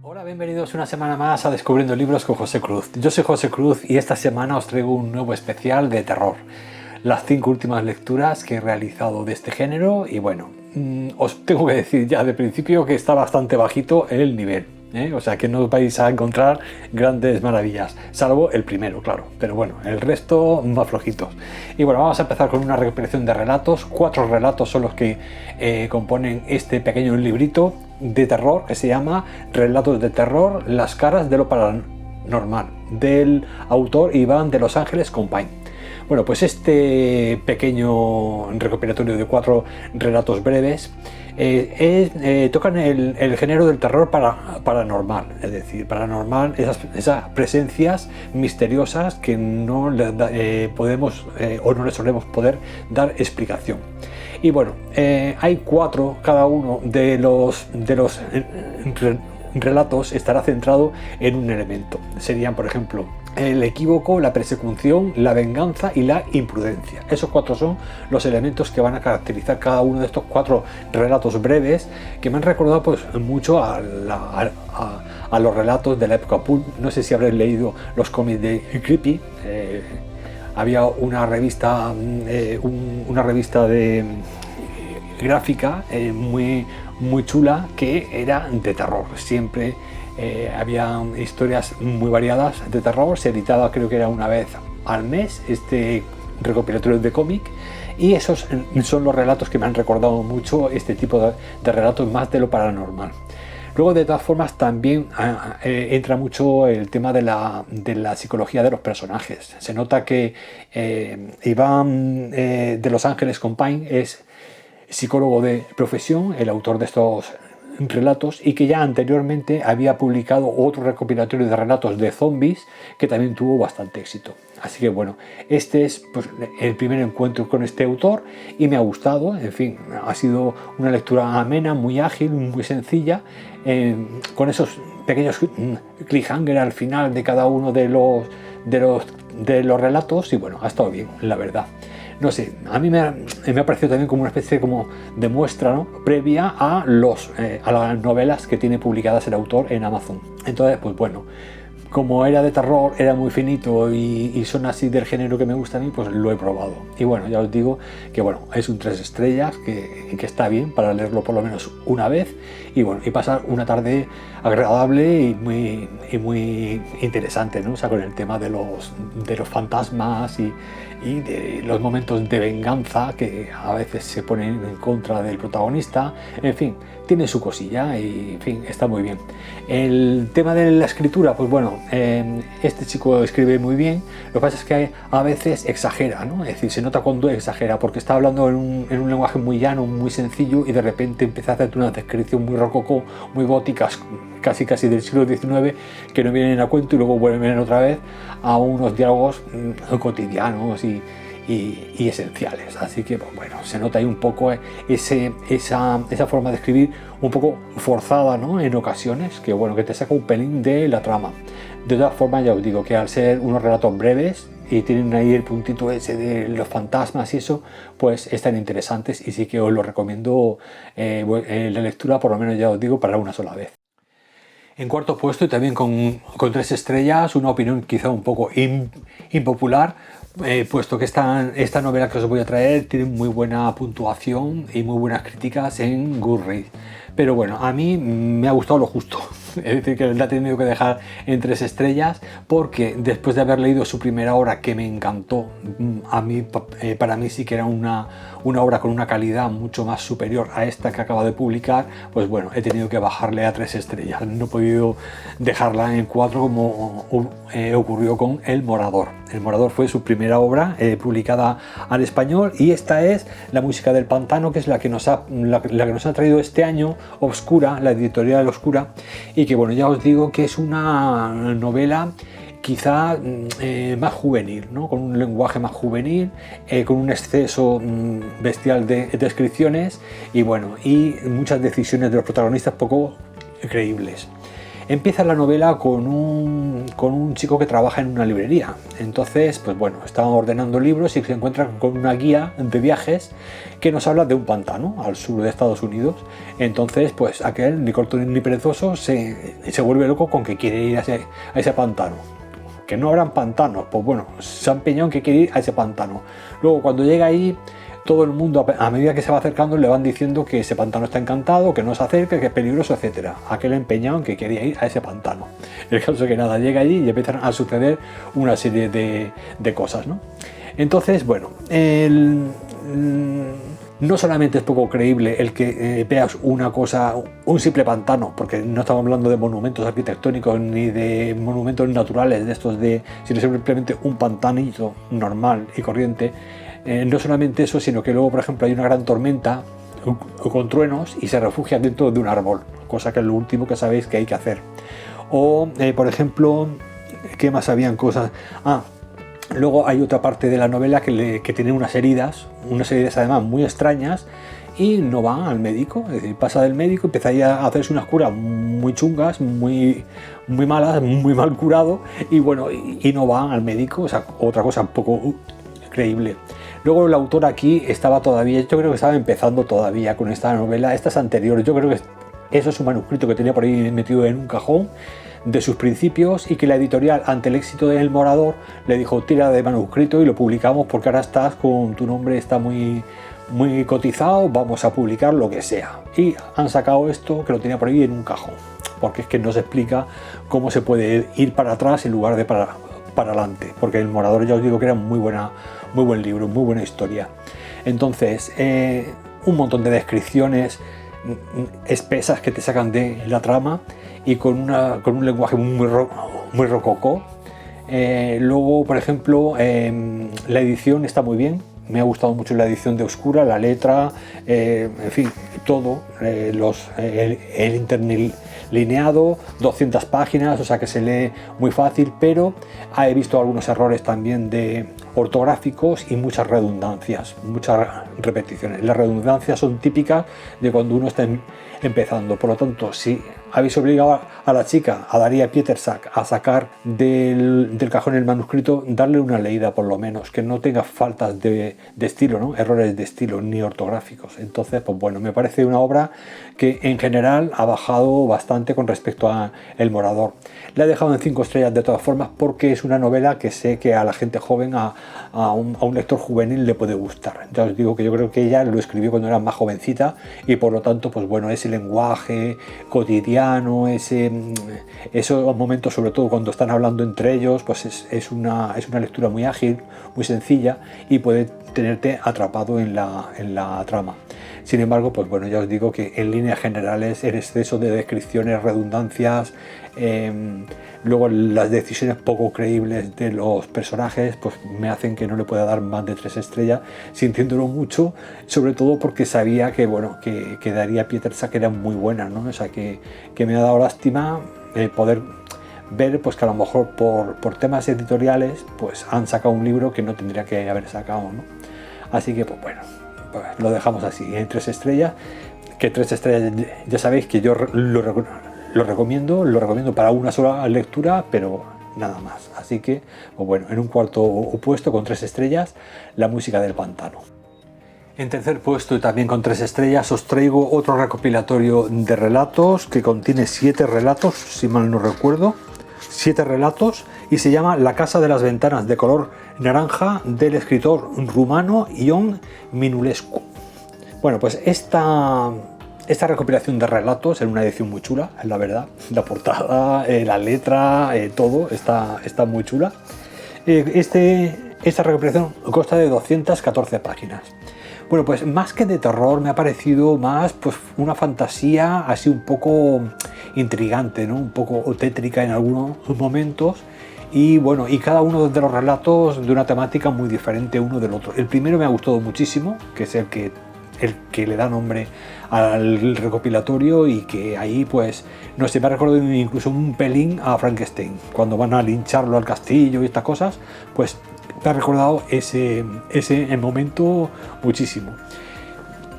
Hola, bienvenidos una semana más a Descubriendo Libros con José Cruz. Yo soy José Cruz y esta semana os traigo un nuevo especial de terror. Las 5 últimas lecturas que he realizado de este género y bueno, os tengo que decir ya de principio que está bastante bajito el nivel. O sea que no vais a encontrar grandes maravillas, salvo el primero, claro, pero bueno, el resto más flojitos. Y bueno, vamos a empezar con una recopilación de relatos. 4 relatos son los que componen este pequeño librito de terror que se llama Relatos de terror, las caras de lo paranormal, del autor Iván de Los Ángeles Compañ. Bueno, pues este pequeño recopilatorio de 4 relatos breves tocan el género del terror paranormal, es decir, paranormal, esas presencias misteriosas que no podemos o no le solemos poder dar explicación. Y bueno, hay 4, cada uno de los relatos estará centrado en un elemento. Serían, por ejemplo, el equívoco, la persecución, la venganza y la imprudencia. Esos 4 son los elementos que van a caracterizar cada uno de estos 4 relatos breves que me han recordado pues mucho a los relatos de la época pulp. No sé si habréis leído los cómics de Creepy. Había una revista de gráfica muy chula que era de terror. Siempre había historias muy variadas de terror. Se editaba, creo que era una vez al mes, este recopilatorio de cómic, y esos son los relatos que me han recordado mucho este tipo de relatos más de lo paranormal. Luego, de todas formas, también entra mucho el tema de la psicología de los personajes. Se nota que Iván de Los Ángeles Compañ es psicólogo de profesión, el autor de estos relatos, y que ya anteriormente había publicado otro recopilatorio de relatos de zombies que también tuvo bastante éxito. Así que bueno, este es pues, el primer encuentro con este autor y me ha gustado. En fin, ha sido una lectura amena, muy ágil, muy sencilla, con esos pequeños cliffhanger al final de cada uno de los relatos, y bueno, ha estado bien, la verdad. No sé, a mí me ha parecido también como una especie como de muestra, ¿no?, previa a las novelas que tiene publicadas el autor en Amazon. Entonces, pues bueno, como era de terror, era muy finito y son así del género que me gusta a mí, pues lo he probado. Y bueno, ya os digo que bueno, es un 3 estrellas, que está bien para leerlo por lo menos una vez y bueno, y pasar una tarde agradable y muy interesante, ¿no? O sea, con el tema de los fantasmas y de los momentos de venganza que a veces se ponen en contra del protagonista. En fin, tiene su cosilla y en fin, está muy bien. El tema de la escritura, pues bueno, este chico escribe muy bien. Lo que pasa es que a veces exagera, ¿no? Es decir, se nota cuando exagera, porque está hablando en un lenguaje muy llano, muy sencillo, y de repente empieza a hacerte una descripción muy rococó, muy góticas, casi del siglo XIX, que no vienen a cuento y luego vuelven otra vez a unos diálogos cotidianos y esenciales. Así que bueno, se nota ahí un poco esa forma de escribir un poco forzada, ¿no?, en ocasiones, que bueno, que te saca un pelín de la trama. De todas formas, ya os digo que al ser unos relatos breves y tienen ahí el puntito ese de los fantasmas y eso, pues están interesantes y sí que os lo recomiendo la lectura, por lo menos ya os digo, para una sola vez. En cuarto puesto, y también con 3 estrellas, una opinión quizá un poco impopular, puesto que esta novela que os voy a traer tiene muy buena puntuación y muy buenas críticas en Goodreads. Pero bueno, a mí me ha gustado lo justo. Es decir, que la he tenido que dejar en 3 estrellas porque después de haber leído su primera obra, que me encantó, para mí sí que era una obra con una calidad mucho más superior a esta que acaba de publicar, pues bueno, he tenido que bajarle a 3 estrellas. No he podido dejarla en 4 como ocurrió con El Morador. El Morador fue su primera obra publicada al español, y esta es La música del pantano, que es la que nos ha traído este año Obscura, la editorial Obscura, y que bueno, ya os digo que es una novela quizá más juvenil, ¿no?, con un lenguaje más juvenil, con un exceso bestial de descripciones y bueno, y muchas decisiones de los protagonistas poco creíbles. Empieza la novela con un chico que trabaja en una librería. Entonces, pues bueno, estaban ordenando libros y se encuentran con una guía de viajes que nos habla de un pantano al sur de Estados Unidos. Entonces, pues aquel, ni corto ni perezoso, se vuelve loco con que quiere ir a ese pantano. Que no habrán pantanos, pues bueno, se ha empeñado en que quiere ir a ese pantano. Luego, cuando llega ahí, todo el mundo, a medida que se va acercando, le van diciendo que ese pantano está encantado, que no se acerque, que es peligroso, etcétera. Aquel empeñado en que quería ir a ese pantano. El caso es que nada, llega allí y empiezan a suceder una serie de cosas, ¿no? Entonces, bueno, no solamente es poco creíble el que veas una cosa, un simple pantano, porque no estamos hablando de monumentos arquitectónicos ni de monumentos naturales de estos sino simplemente un pantanito normal y corriente. No solamente eso, sino que luego, por ejemplo, hay una gran tormenta con truenos y se refugia dentro de un árbol, cosa que es lo último que sabéis que hay que hacer. O, por ejemplo, ¿qué más habían cosas? Luego hay otra parte de la novela que tiene unas heridas además muy extrañas, y no va al médico, es decir, pasa del médico, empieza a hacerse unas curas muy chungas, muy malas, muy mal curado, y bueno, y no va al médico, o sea, otra cosa un poco creíble. Luego el autor aquí estaba todavía, yo creo que estaba empezando todavía con esta novela, esta es anterior, yo creo que eso es un manuscrito que tenía por ahí metido en un cajón de sus principios, y que la editorial, ante el éxito de El Morador, le dijo: tira de manuscrito y lo publicamos porque ahora estás con tu nombre, está muy cotizado, vamos a publicar lo que sea. Y han sacado esto, que lo tenía por ahí en un cajón, porque es que no se explica cómo se puede ir para atrás en lugar de para adelante, porque El Morador, ya os digo que era muy buen libro, muy buena historia. Entonces, un montón de descripciones espesas que te sacan de la trama y con un lenguaje muy rococó. Luego, por ejemplo, la edición está muy bien. Me ha gustado mucho la edición de Oscura, la letra, en fin, todo, el interlineado, 200 páginas, o sea que se lee muy fácil, pero he visto algunos errores también ortográficos y muchas redundancias, muchas repeticiones. Las redundancias son típicas de cuando uno está empezando, por lo tanto, si habéis obligado a la chica, a Daria Pietersak, a sacar del cajón el manuscrito, darle una leída por lo menos, que no tenga faltas de estilo, ¿no? Errores de estilo ni ortográficos. Entonces, pues bueno, me parece una obra que en general ha bajado bastante con respecto a El Morador. La he dejado en 5 estrellas de todas formas, porque es una novela que sé que a la gente joven, a un lector juvenil, le puede gustar. Ya os digo que yo creo que ella lo escribió cuando era más jovencita, y por lo tanto, pues bueno, ese lenguaje cotidiano, esos momentos, sobre todo cuando están hablando entre ellos, pues es una lectura muy ágil, muy sencilla, y puede tenerte atrapado en la trama. Sin embargo, pues bueno, ya os digo que en líneas generales el exceso de descripciones, redundancias, luego las decisiones poco creíbles de los personajes, pues me hacen que no le pueda dar más de 3 estrellas, sintiéndolo mucho, sobre todo porque sabía que bueno, que Daria Pietersak era muy buena, ¿no? O sea que me ha dado lástima poder ver pues que a lo mejor por temas editoriales pues han sacado un libro que no tendría que haber sacado, ¿no? Así que pues bueno, pues lo dejamos así en 3 estrellas, que 3 estrellas ya sabéis que yo lo recomiendo para una sola lectura, pero nada más. Así que pues bueno, en un cuarto puesto con 3 estrellas, La música del pantano. En tercer puesto, y también con 3 estrellas, os traigo otro recopilatorio de relatos que contiene 7 relatos, si mal no recuerdo, 7 relatos, y se llama La casa de las ventanas de color naranja, del escritor rumano Ion Minulescu. Bueno, pues esta recopilación de relatos en una edición muy chula, la verdad, la portada, la letra, todo está muy chula. Esta recopilación consta de 214 páginas. Bueno, pues más que de terror me ha parecido más pues una fantasía así un poco intrigante, ¿no? Un poco tétrica en algunos momentos, y bueno, y cada uno de los relatos de una temática muy diferente uno del otro. El primero me ha gustado muchísimo, que es el que le da nombre al recopilatorio, y que ahí pues no sé, me ha recordado incluso un pelín a Frankenstein, cuando van a lincharlo al castillo y estas cosas, pues me ha recordado ese momento muchísimo.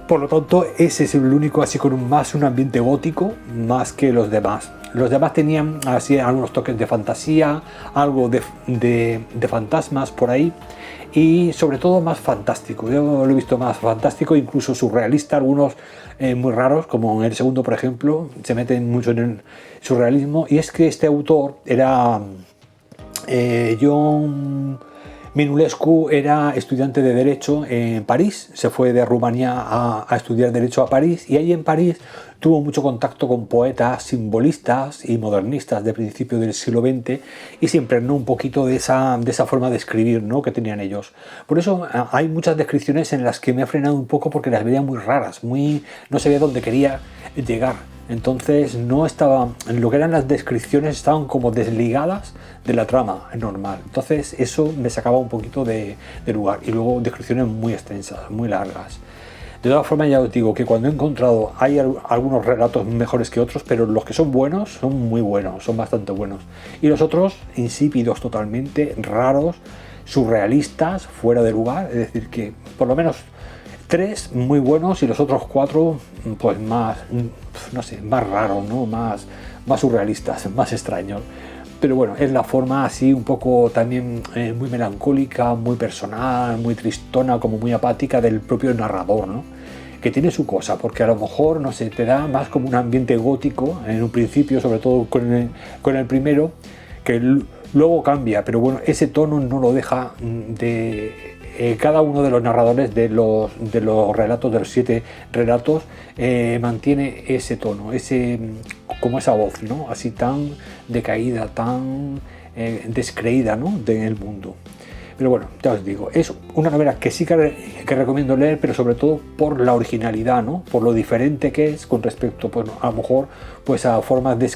Por lo tanto, ese es el único así con un ambiente gótico más que los demás. Los demás tenían así algunos toques de fantasía, algo de fantasmas por ahí, y sobre todo más fantástico. Yo lo he visto más fantástico, incluso surrealista, algunos muy raros, como en el segundo, por ejemplo, se meten mucho en el surrealismo. Y es que este autor era John Minulescu, era estudiante de Derecho en París, se fue de Rumanía a estudiar Derecho a París, y ahí en París tuvo mucho contacto con poetas simbolistas y modernistas de principios del siglo XX, y se impregnó un poquito de esa forma de escribir, ¿no?, que tenían ellos. Por eso hay muchas descripciones en las que me he frenado un poco, porque las veía muy raras, no sabía dónde quería llegar. Entonces no estaba, lo que eran las descripciones estaban como desligadas de la trama normal. Entonces eso me sacaba un poquito de lugar. Y luego descripciones muy extensas, muy largas. De todas formas, ya os digo que cuando he encontrado, hay algunos relatos mejores que otros, pero los que son buenos son muy buenos, son bastante buenos. Y los otros insípidos totalmente, raros, surrealistas, fuera de lugar. Es decir, que por lo menos 3 muy buenos y los otros 4 pues más, no sé, más raros, ¿no? Más surrealistas, más extraños. Pero bueno, es la forma así un poco también muy melancólica, muy personal, muy tristona, como muy apática del propio narrador, ¿no? Que tiene su cosa, porque a lo mejor, no sé, te da más como un ambiente gótico en un principio, sobre todo con el primero, que luego cambia, pero bueno, ese tono no lo deja de... cada uno de los narradores de los relatos, de los 7 relatos, mantiene ese tono, como esa voz, ¿no?, así tan decaída, tan descreída, ¿no?, del mundo. Pero bueno, ya os digo, es una novela que sí que recomiendo leer, pero sobre todo por la originalidad, ¿no?, por lo diferente que es con respecto, pues, a lo mejor, pues, a formas de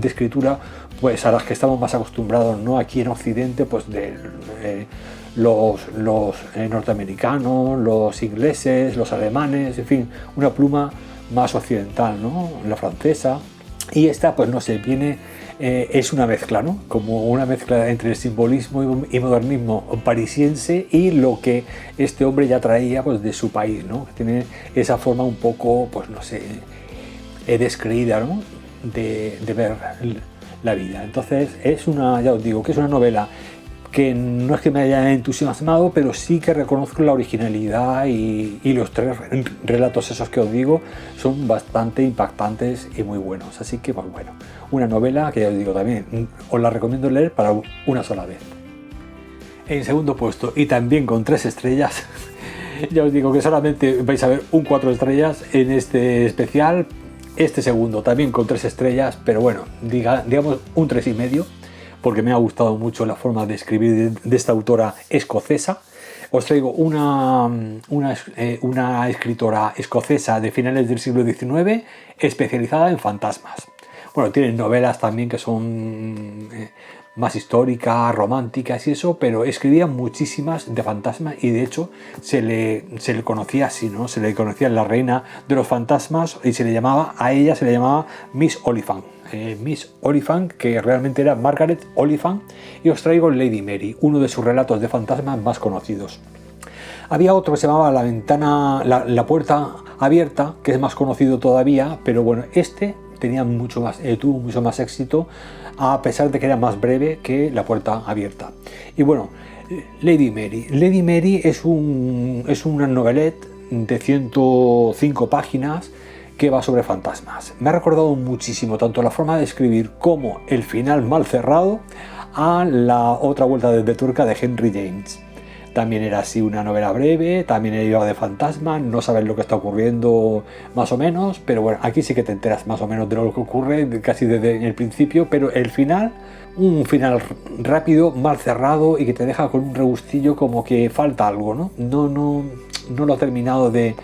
escritura, pues, a las que estamos más acostumbrados, ¿no?, aquí en Occidente, pues, de los norteamericanos, los ingleses, los alemanes, en fin, una pluma más occidental, ¿no?, la francesa. Y esta, pues no sé, es una mezcla, ¿no?, como una mezcla entre el simbolismo y modernismo parisiense y lo que este hombre ya traía, pues, de su país, ¿no?, que tiene esa forma un poco, pues no sé, descreída, ¿no?, de ver la vida. Entonces ya os digo que es una novela que no es que me haya entusiasmado, pero sí que reconozco la originalidad, y los 3 relatos esos que os digo son bastante impactantes y muy buenos. Así que, pues bueno, una novela que ya os digo también os la recomiendo leer para una sola vez. En segundo puesto, y también con 3 estrellas, ya os digo que solamente vais a ver un 4 estrellas en este especial. Este segundo también con 3 estrellas, pero bueno, digamos un 3,5, porque me ha gustado mucho la forma de escribir de esta autora escocesa. Os traigo una escritora escocesa de finales del siglo XIX, especializada en fantasmas. Bueno, tiene novelas también que son más históricas, románticas y eso, pero escribía muchísimas de fantasmas, y de hecho se le conocía así, ¿no? Se le conocía la reina de los fantasmas, y a ella se le llamaba Miss Oliphant. Miss Oliphant, que realmente era Margaret Oliphant. Y os traigo Lady Mary, uno de sus relatos de fantasmas más conocidos. Había otro que se llamaba La puerta abierta, que es más conocido todavía, pero bueno, este tuvo mucho más éxito, a pesar de que era más breve que La puerta abierta. Y bueno, Lady Mary es una novelette de 105 páginas que va sobre fantasmas. Me ha recordado muchísimo tanto la forma de escribir como el final mal cerrado a La otra vuelta de tuerca de Henry James. También era así una novela breve, también iba de fantasmas, no sabes lo que está ocurriendo más o menos, pero bueno, aquí sí que te enteras más o menos de lo que ocurre casi desde el principio, pero el final, un final rápido, mal cerrado, y que te deja con un regustillo como que falta algo, ¿no? No lo ha terminado de...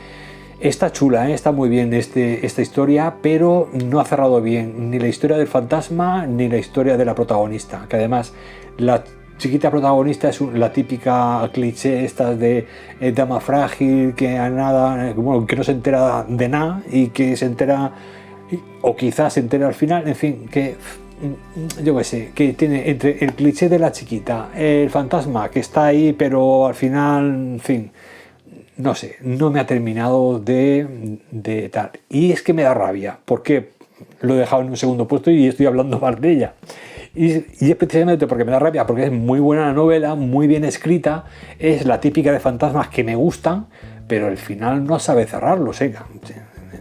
Está chula, está muy bien esta historia, pero no ha cerrado bien ni la historia del fantasma ni la historia de la protagonista, que además la chiquita protagonista es la típica cliché estas de dama frágil que que no se entera de nada, y que se entera, o quizás se entera al final, en fin, que yo qué sé, que tiene entre el cliché de la chiquita, el fantasma que está ahí, pero al final, en fin, no sé, no me ha terminado de tal. Y es que me da rabia. ¿Por qué? lo he dejado en un segundo puesto y estoy hablando más de ella. Y es precisamente porque me da rabia, porque es muy buena la novela, muy bien escrita, es la típica de fantasmas que me gustan, pero el final no sabe cerrarlo,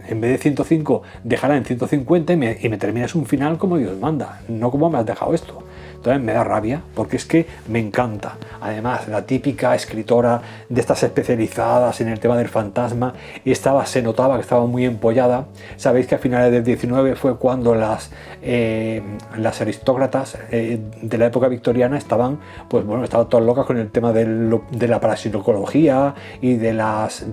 en vez de 105, dejarla en 150 y me terminas un final como Dios manda, no como me has dejado esto. Entonces me da rabia, porque es que me encanta. Además, la típica escritora de estas especializadas en el tema del fantasma, se notaba que estaba muy empollada. Sabéis que a finales del 19 fue cuando las aristócratas de la época victoriana estaban todas locas con el tema de la parapsicología y de las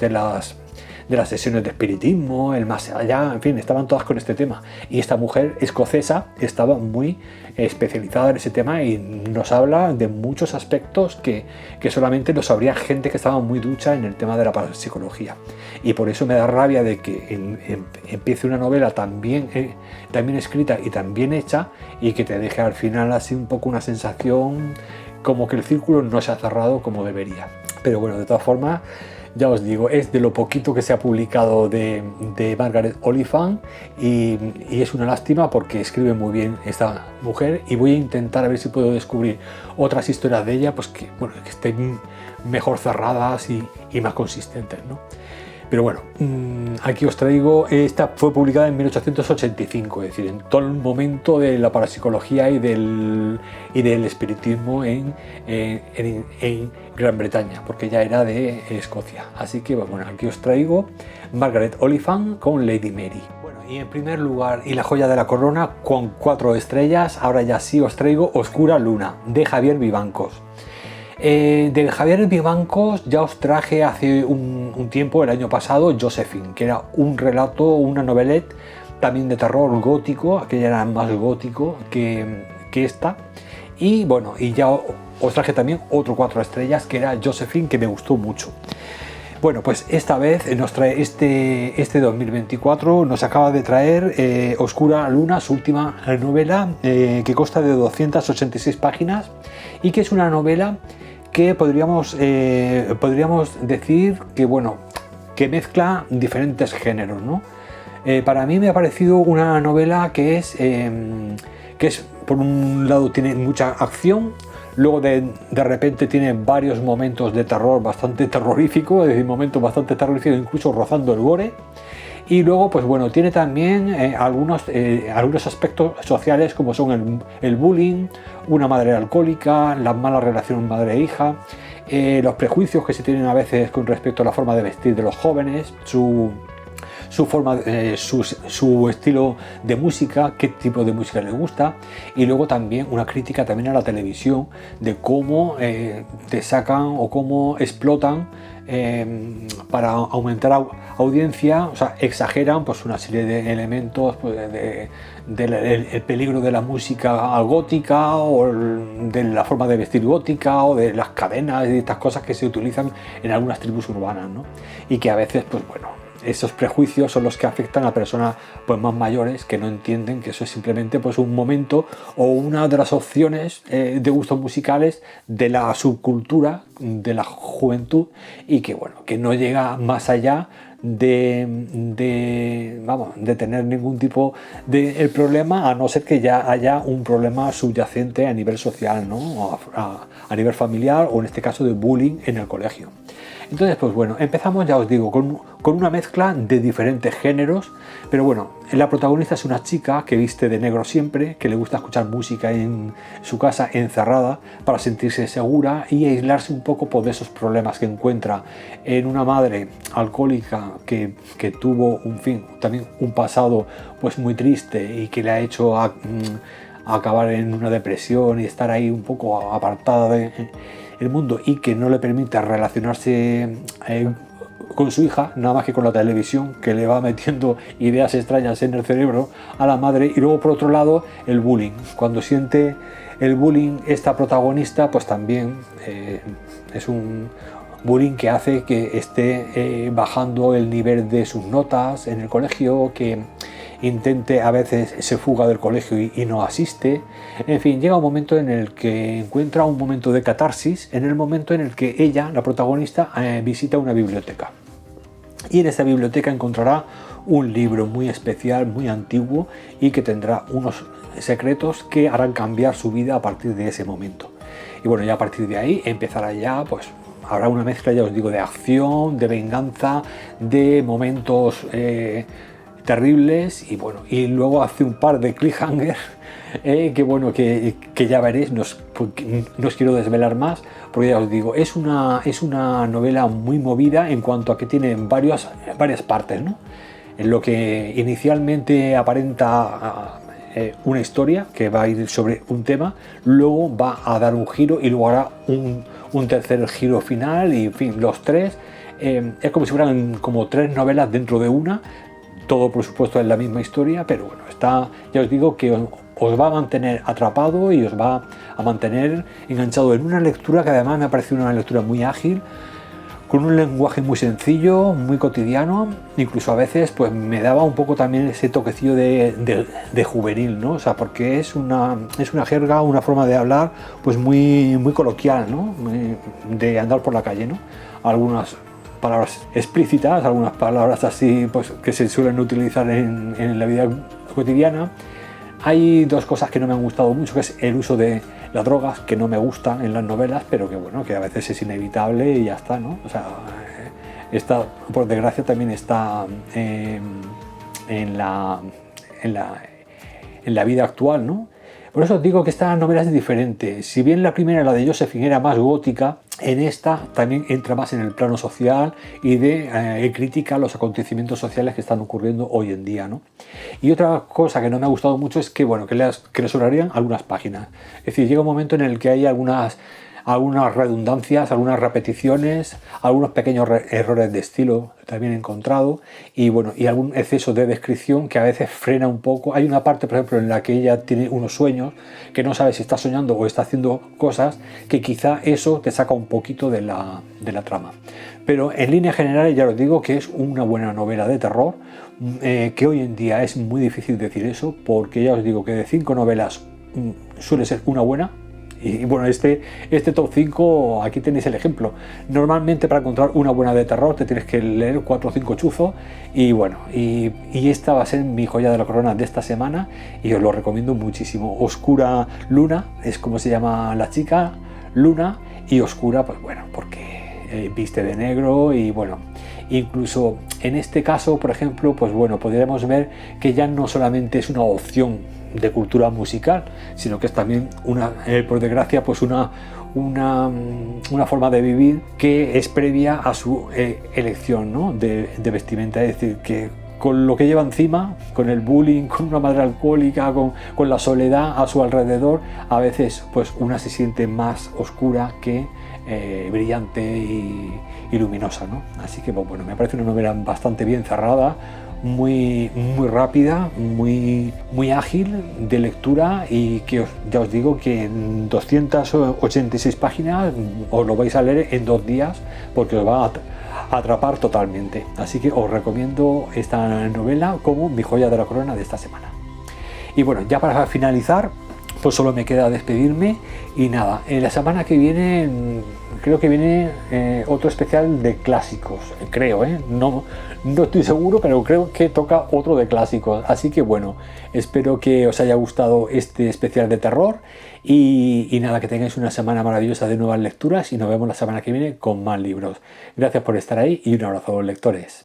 sesiones de espiritismo, el más allá, en fin, estaban todas con este tema. Y esta mujer escocesa estaba muy especializada en ese tema y nos habla de muchos aspectos que solamente lo sabría gente que estaba muy ducha en el tema de la parapsicología. Y por eso me da rabia de que empiece una novela tan bien escrita y tan bien hecha y que te deje al final así un poco una sensación como que el círculo no se ha cerrado como debería. Pero bueno, de todas formas, ya os digo, es de lo poquito que se ha publicado de Margaret Oliphant y es una lástima porque escribe muy bien esta mujer y voy a intentar a ver si puedo descubrir otras historias de ella pues que estén mejor cerradas y más consistentes, ¿no? Pero bueno, aquí os traigo, esta fue publicada en 1885, es decir, en todo el momento de la parapsicología y del espiritismo en Gran Bretaña, porque ya era de Escocia. Así que bueno, aquí os traigo Margaret Oliphant con Lady Mary. Bueno, y en primer lugar, y la joya de la corona, con 4 estrellas, ahora ya sí os traigo Oscura Luna, de Javier Vivancos. Del Javier Vivancos ya os traje hace un tiempo, el año pasado, Josephine, que era un relato, una novelette también de terror gótico, aquella era más gótico que esta. Y bueno, y ya os traje también otro 4 estrellas, que era Josephine, que me gustó mucho. Bueno, pues esta vez nos trae este 2024, nos acaba de traer Oscura Luna, su última novela, que consta de 286 páginas y que es una novela que podríamos decir que mezcla diferentes géneros, ¿no? Para mí me ha parecido una novela que es por un lado tiene mucha acción, luego de repente tiene varios momentos de terror bastante terrorífico, es decir, momentos bastante terroríficos, incluso rozando el gore. Y luego, pues bueno, tiene también algunos aspectos sociales como son el bullying, una madre alcohólica, las malas relaciones madre-hija, los prejuicios que se tienen a veces con respecto a la forma de vestir de los jóvenes, su estilo de música, qué tipo de música le gusta, y luego también una crítica también a la televisión de cómo te sacan o cómo explotan para aumentar audiencia, o sea, exageran pues una serie de elementos pues, el peligro de la música gótica o de la forma de vestir gótica o de las cadenas y estas cosas que se utilizan en algunas tribus urbanas, ¿no? Y que a veces, pues bueno, esos prejuicios son los que afectan a personas pues, más mayores que no entienden que eso es simplemente pues, un momento o una de las opciones de gustos musicales de la subcultura de la juventud y que, bueno, que no llega más allá de tener ningún tipo de problema, a no ser que ya haya un problema subyacente a nivel social, ¿no? a nivel familiar o en este caso de bullying en el colegio. Entonces, pues bueno, empezamos, ya os digo, con una mezcla de diferentes géneros, pero bueno, la protagonista es una chica que viste de negro siempre, que le gusta escuchar música en su casa encerrada para sentirse segura y aislarse un poco por esos problemas que encuentra en una madre alcohólica que tuvo también un pasado pues muy triste y que le ha hecho a acabar en una depresión y estar ahí un poco apartada del mundo y que no le permite relacionarse con su hija, nada más que con la televisión, que le va metiendo ideas extrañas en el cerebro a la madre. Y luego, por otro lado, el bullying. Cuando siente el bullying esta protagonista, pues también es un bullying que hace que esté bajando el nivel de sus notas en el colegio, que intente, a veces se fuga del colegio y no asiste. En fin, llega un momento en el que encuentra un momento de catarsis, en el momento en el que ella, la protagonista, visita una biblioteca. Y en esta biblioteca encontrará un libro muy especial, muy antiguo y que tendrá unos secretos que harán cambiar su vida a partir de ese momento. Y bueno, ya a partir de ahí empezará ya, pues habrá una mezcla, ya os digo, de acción, de venganza, de momentos terribles y bueno, y luego hace un par de cliffhangers que bueno, que ya veréis, no os quiero desvelar más, porque ya os digo, es una novela muy movida en cuanto a que tiene varias partes, ¿no? En lo que inicialmente aparenta una historia que va a ir sobre un tema, luego va a dar un giro y luego hará un tercer giro final y en fin, los tres, es como si fueran como tres novelas dentro de una, todo por supuesto es la misma historia, pero bueno, ya os digo que os va a mantener atrapado y os va a mantener enganchado en una lectura que además me ha parecido una lectura muy ágil, con un lenguaje muy sencillo, muy cotidiano, incluso a veces pues me daba un poco también ese toquecillo de juvenil, ¿no? O sea, porque es una jerga, una forma de hablar pues muy coloquial, ¿no? De andar por la calle, ¿no? Algunas palabras explícitas, algunas palabras así pues que se suelen utilizar en la vida cotidiana. Hay dos cosas que no me han gustado mucho, que es el uso de las drogas, que no me gustan en las novelas, pero que bueno, que a veces es inevitable y ya está, ¿no? O sea, esta, por desgracia, también está en la vida actual, ¿no? Por eso os digo que esta novela es diferente. Si bien la primera, la de Josephine, era más gótica, en esta también entra más en el plano social y de crítica a los acontecimientos sociales que están ocurriendo hoy en día, ¿no? Y otra cosa que no me ha gustado mucho es que, bueno, que le sobrarían algunas páginas. Es decir, llega un momento en el que hay algunas redundancias, algunas repeticiones, algunos pequeños errores de estilo también he encontrado y bueno, y algún exceso de descripción que a veces frena un poco. Hay una parte, por ejemplo, en la que ella tiene unos sueños que no sabe si está soñando o está haciendo cosas, que quizá eso te saca un poquito de la trama. Pero en línea general ya os digo que es una buena novela de terror, que hoy en día es muy difícil decir eso, porque ya os digo que de 5 novelas suele ser una buena. Y bueno, este top 5, aquí tenéis el ejemplo. Normalmente para encontrar una buena de terror te tienes que leer 4 o 5 chuzos y bueno, y esta va a ser mi joya de la corona de esta semana y os lo recomiendo muchísimo. Oscura Luna, es como se llama la chica, Luna, y oscura, pues bueno, porque viste de negro y bueno, incluso en este caso, por ejemplo, pues bueno, podríamos ver que ya no solamente es una opción de cultura musical, sino que es también por desgracia, pues una forma de vivir que es previa a su elección, ¿no? de vestimenta, es decir, que con lo que lleva encima, con el bullying, con una madre alcohólica, con la soledad a su alrededor, a veces pues una se siente más oscura que brillante y luminosa, ¿no? Así que pues, bueno, me parece una novela bastante bien cerrada, muy rápida, muy ágil de lectura y que ya os digo que en 286 páginas os lo vais a leer en 2 días porque os va a atrapar totalmente. Así que os recomiendo esta novela como mi joya de la corona de esta semana. Y bueno, ya para finalizar, pues solo me queda despedirme y nada, en la semana que viene creo que viene otro especial de clásicos, creo, no estoy seguro, pero creo que toca otro de clásicos, así que bueno, espero que os haya gustado este especial de terror y nada, que tengáis una semana maravillosa de nuevas lecturas y nos vemos la semana que viene con más libros. Gracias por estar ahí y un abrazo a los lectores.